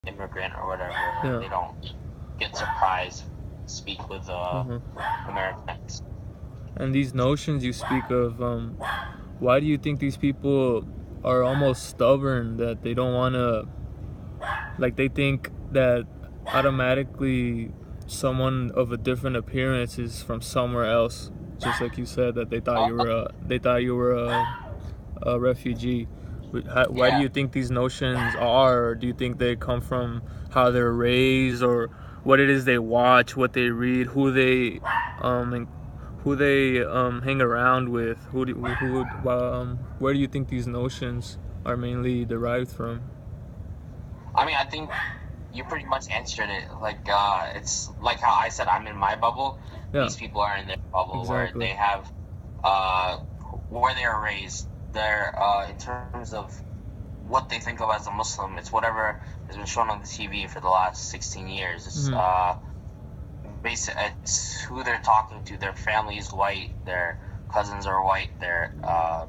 immigrant or whatever. Yeah. They don't get surprised, speak with Uh-huh. Americans. And these notions you speak of, why do you think these people are almost stubborn that they don't want to, like, they think that automatically someone of a different appearance is from somewhere else, just like you said that Uh, they thought you were a refugee. Why do yeah, you think these notions are, or do you think they come from how they're raised, or what it is they watch, what they read, um who they hang around with, where do you think these notions are mainly derived from? I mean, I think you pretty much answered it. Like, it's like how I said I'm in my bubble. Yeah, These people are in their bubble where exactly. they have, uh, where they are raised. They're, in terms of what they think of as a Muslim, it's whatever has been shown on the TV for the last 16 years. It's, Hmm. it's who they're talking to. Their family is white. Their cousins are white. Their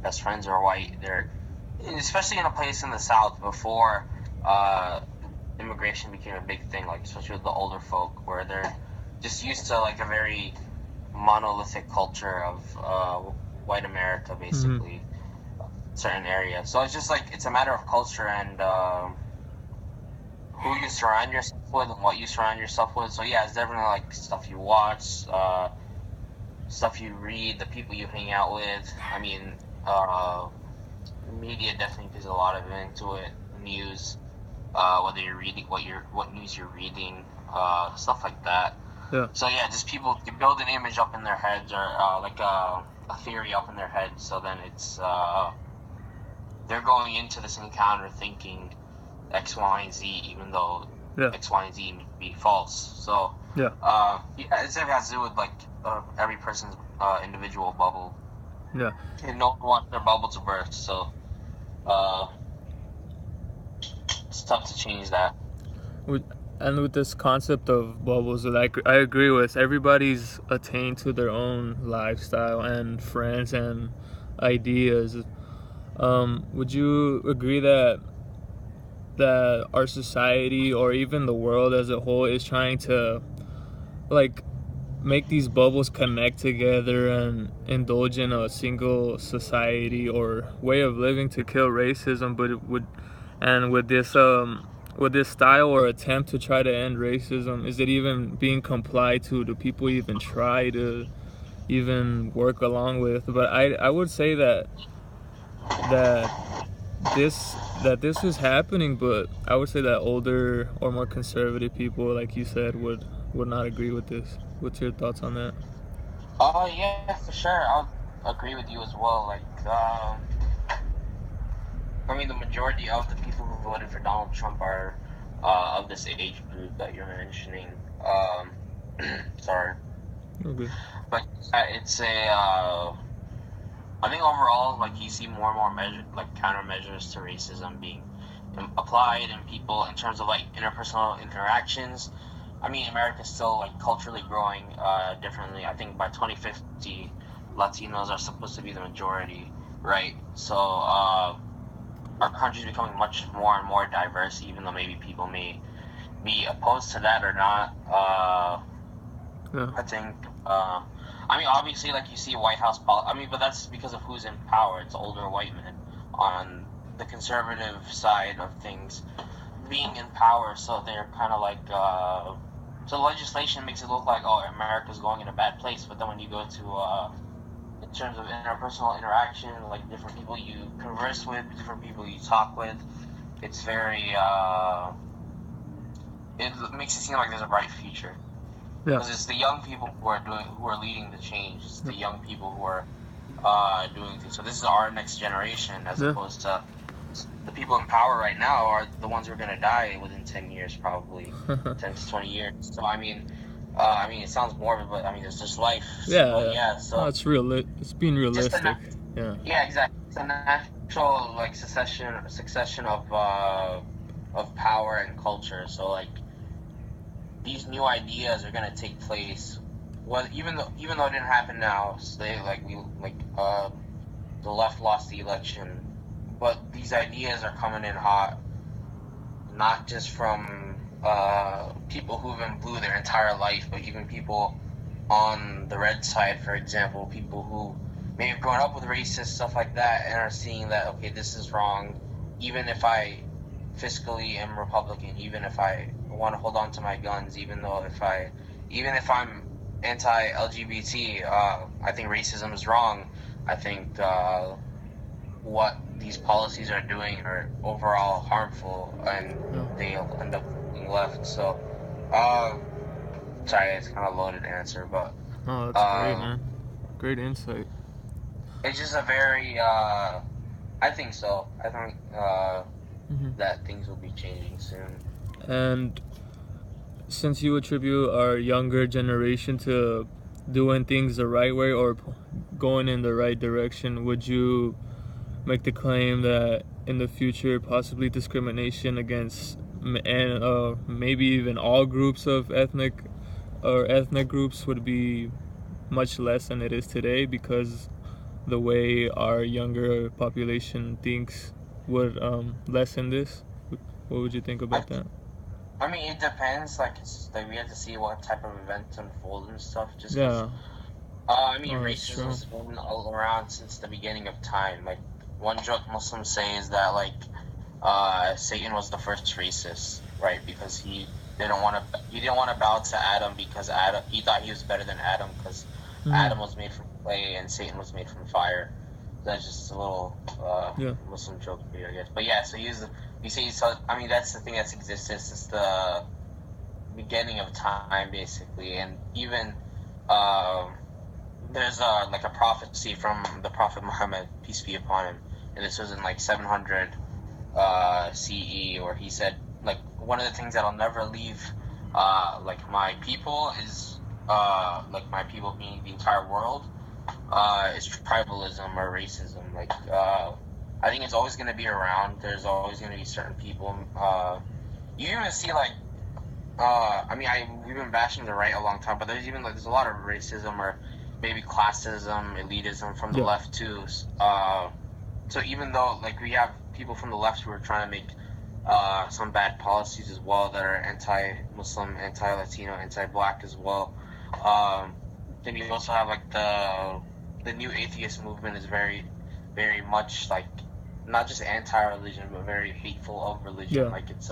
best friends are white. They're especially in a place in the South before uh, immigration became a big thing. Like especially with the older folk, where they're just used to like a very monolithic culture of white America, Hmm. basically certain areas. So it's just like it's a matter of culture and who you surround yourself with and what you surround yourself with. So yeah, it's definitely like stuff you watch, stuff you read, the people you hang out with. I mean, media definitely plays a lot of it into it. News, whether you're reading what news you're reading, stuff like that. Yeah. So yeah, just people you build an image up in their heads or like a theory up in their heads. So then it's they're going into this encounter thinking X, Y, and Z, even though Yeah. X, Y, and Z may be false. So, Yeah. yeah, it has to do with like every person's individual bubble, Yeah. and no one wants their bubble to burst. So, uh, it's tough to change that. with and with this concept of bubbles, like I agree with, everybody's attained to their own lifestyle and friends and ideas. Would you agree that our society or even the world as a whole is trying to, like, make these bubbles connect together and indulge in a single society or way of living to kill racism, but it would, and with this style or attempt to try to end racism, is it even being complied to? Do people even try to even work along with? But I would say that this is happening, but I would say that older or more conservative people, like you said, would not agree with this. What's your thoughts on that? Yeah, for sure. I'll agree with you as well. Like, I mean, the majority of the people who voted for Donald Trump are of this age group that you're mentioning. Sorry, Okay. but it's a I think overall, like you see more and more measure, like countermeasures to racism being applied in people in terms of like interpersonal interactions. I mean, America's still like culturally growing differently. I think by 2050, Latinos are supposed to be the majority, right? So our country's becoming much more and more diverse, even though maybe people may be opposed to that or not. Yeah. I think. I mean, obviously, like you see White House. I mean, but that's because of who's in power. It's older white men on the conservative side of things being in power, so they're kind of like. So legislation makes it look like America's going in a bad place, but then when you go to in terms of interpersonal interaction, like different people you converse with, different people you talk with, it's very. It makes it seem like there's a bright future Yeah. because it's the young people who are leading the change. It's the young people who are doing things. So this is our next generation, as Yeah. opposed to the people in power right now are the ones who are going to die within 10 years, probably 10 to 20 years. So I mean, it sounds morbid, but I mean, it's just life. Yeah. But Yeah. yeah, No, so it's real. It's being just realistic. Yeah. yeah, exactly. It's a natural like succession of power and culture. So like these new ideas are gonna take place. Well, even though it didn't happen now, say like we like the left lost the election, but these ideas are coming in hot, not just from people who've been blue their entire life, but even people on the red side, for example, people who may have grown up with racist stuff like that and are seeing that, okay, this is wrong, even if I fiscally am Republican, even if I want to hold on to my guns, even if I'm anti-LGBT, I think racism is wrong. I think what these policies are doing are overall harmful, and they'll end up being left. So, sorry, it's kind of a loaded answer, but Oh, that's great, man. Great insight. it's just a very, I think so. I think that things will be changing soon. And since you attribute our younger generation to doing things the right way or going in the right direction, would you make the claim that in the future possibly discrimination against and maybe even all groups of ethnic groups would be much less than it is today because the way our younger population thinks would lessen this? What would you think about that? I mean, it depends. Like we have to see what type of events unfold and stuff. Just Yeah. I mean, racism has been all around since the beginning of time. Like one joke Muslims say is that Satan was the first racist, right? Because he didn't want to bow to Adam because he thought he was better than Adam because Adam was made from clay and Satan was made from fire. That's just a little Muslim joke for you, I guess. But yeah, so I mean, that's the thing that's existed since the beginning of time, basically. And even there's like a prophecy from the Prophet Muhammad, peace be upon him, and this was in like 700 CE, where he said, like, one of the things that'll never leave like my people is like my people being the entire world is tribalism or racism. Like I think it's always going to be around. There's always going to be certain people. You even see like I mean, we've been bashing the right a long time, but there's a lot of racism or maybe classism, elitism from the left too. So even though like we have people from the left who are trying to make some bad policies as well that are anti-Muslim, anti-Latino, anti-Black as well. Then you also have like the new atheist movement is very, very much like not just anti-religion but very hateful of religion. Yeah. Like it's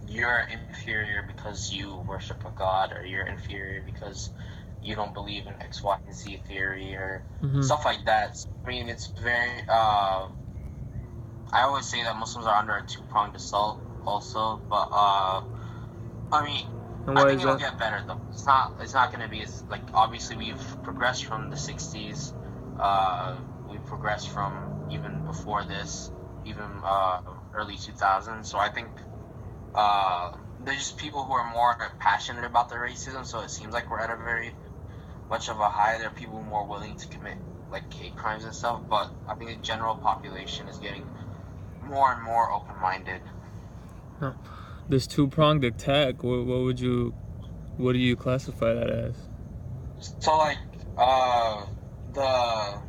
you're inferior because you worship a god, or you're inferior because you don't believe in X, Y, and Z theory or stuff like that. I mean, it's very. I always say that Muslims are under a two-pronged assault, also, but I mean, I think it'll get better though. It's not going to be as like obviously we've progressed from the '60s. We've progressed from even before this, even early 2000s. So I think there's just people who are more passionate about their racism. So it seems like we're at a very much of a high. There are people more willing to commit like hate crimes and stuff. But I think the general population is getting more and more open-minded. Huh. This two-pronged attack, what do you classify that as? So like the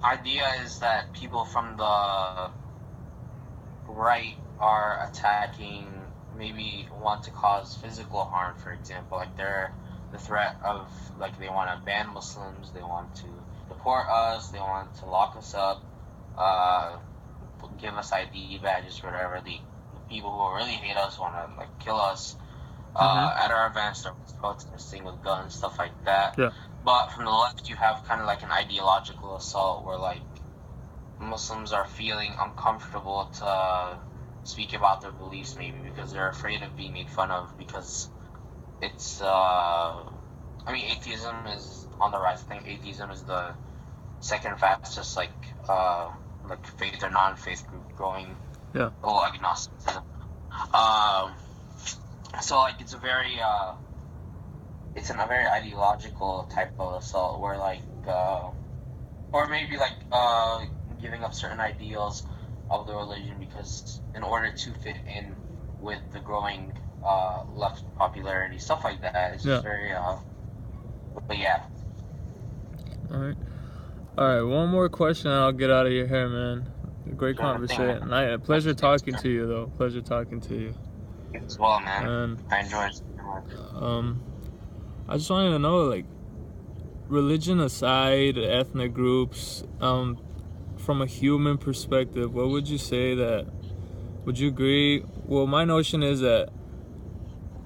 idea is that people from the right are attacking, maybe want to cause physical harm, for example. Like they're the threat of like they want to ban Muslims, they want to deport us, they want to lock us up, give us ID badges, whatever. The people who really hate us want to like kill us at our events, they're protesting with guns, stuff like that. Yeah. But from the left, you have kind of like an ideological assault where like Muslims are feeling uncomfortable to speak about their beliefs, maybe because they're afraid of being made fun of, because it's I mean, atheism is on the rise. I think atheism is the second fastest like faith or non-faith group growing. Yeah. Or agnosticism. So like it's a very ideological type of assault where like or maybe like giving up certain ideals of the religion because in order to fit in with the growing left popularity, stuff like that. It's just very but yeah. All right, one more question and I'll get out of your hair, man. great Sure thing, conversation. man. Pleasure talking to you, though. Pleasure talking to you. As well, man. And I enjoyed it so much. I just wanted to know, like, religion aside, ethnic groups, from a human perspective, what would you say that? Would you agree? Well, my notion is that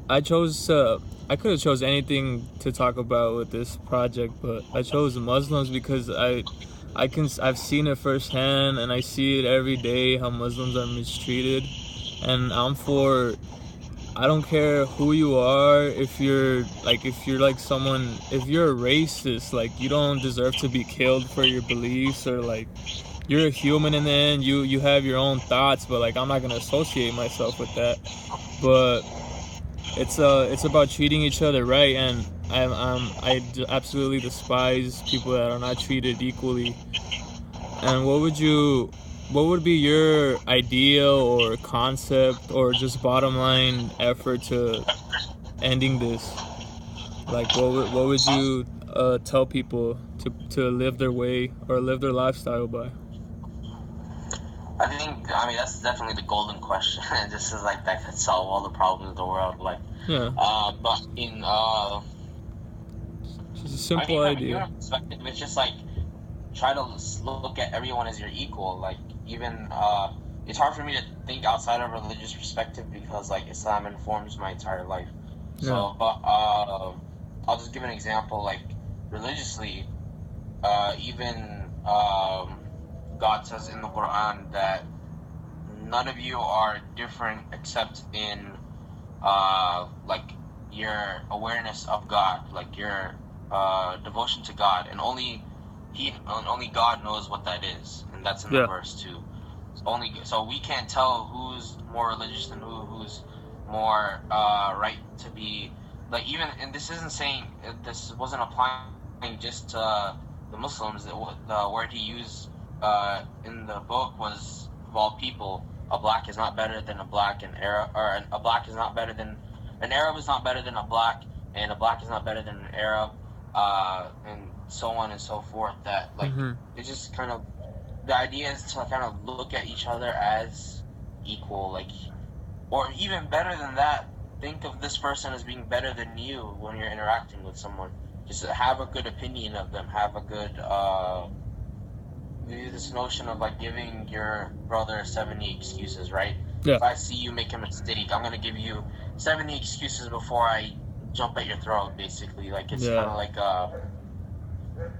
I could have chose anything to talk about with this project, but I chose Muslims because I've seen it firsthand, and I see it every day how Muslims are mistreated, and I don't care who you are. If you're like someone, if you're a racist, like, you don't deserve to be killed for your beliefs, or like, you're a human in the end. You have your own thoughts, but like, I'm not gonna associate myself with that. But it's about treating each other right, and absolutely despise people that are not treated equally. And what would be your ideal or concept or just bottom line effort to ending this? Like, what would you tell people to live their way or live their lifestyle by? I mean, that's definitely the golden question. This is like that could solve all the problems of the world. Like, Yeah, but in just a I simple mean, from a idea. human perspective, it's just like try to look at everyone as your equal. Like, even it's hard for me to think outside of a religious perspective because like Islam informs my entire life. Yeah, So, but I'll just give an example. Like, religiously, even God says in the Quran that none of you are different except in like your awareness of God, like your devotion to God, and only God knows what that is, and that's in the yeah, verse too. So we can't tell who's more religious than who's more right to be like, even, and this isn't saying, this wasn't applying just to the Muslims. The word he used in the book was of all people. A black is not better than a black, and Arab, or a black is not better than an Arab is not better than a black, and a black is not better than an Arab, and so on and so forth. That like it's just kind of, the idea is to kind of look at each other as equal, like, or even better than that. Think of this person as being better than you when you're interacting with someone. Just have a good opinion of them. Have a good this notion of like giving your brother 70 excuses, right? yeah, If I see you make a mistake, I'm gonna give you 70 excuses before I jump at your throat. Basically, like, it's kind yeah, of like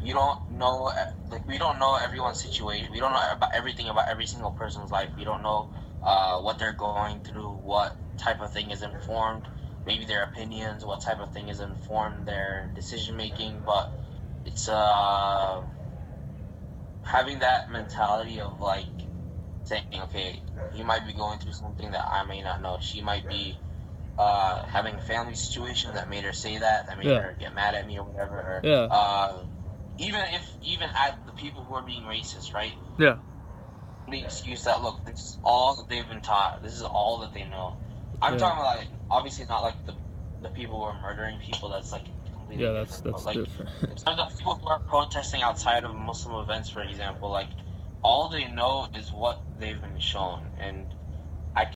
you don't know, like, we don't know everyone's situation. We don't know about everything about every single person's life. We don't know what they're going through, what type of thing is informed, maybe their opinions, what type of thing is informed their decision making. But it's having that mentality of like saying, okay, you might be going through something that I may not know. She might be having a family situation that made her say that made yeah, her get mad at me or whatever. Or, yeah, even at the people who are being racist, right? yeah, The excuse that, look, this is all that they've been taught. This is all that they know. I'm yeah, talking about, like, obviously not like the people who are murdering people. That's like completely yeah. different. But That's like, different. some of the people who are protesting outside of Muslim events, for example, like, all they know is what they've been shown, and